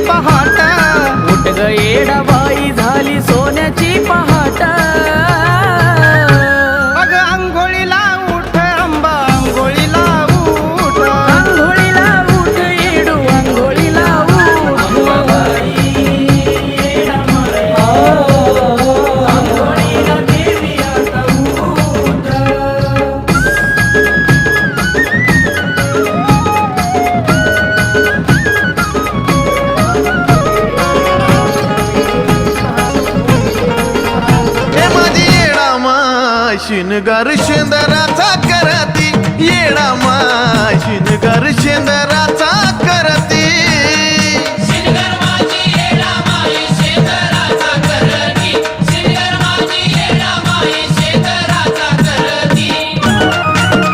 पहाट उठ ग येडाबाई झाली सोन्याची पहाट अग आंघोळीला उठ अंबा आंघोळीला उठ आंघोळीला उठ येडू आंघोळीला उठ आंघोळीला देवी आता उठ हे माझी येडा माय शिनगार शेंदराचा करती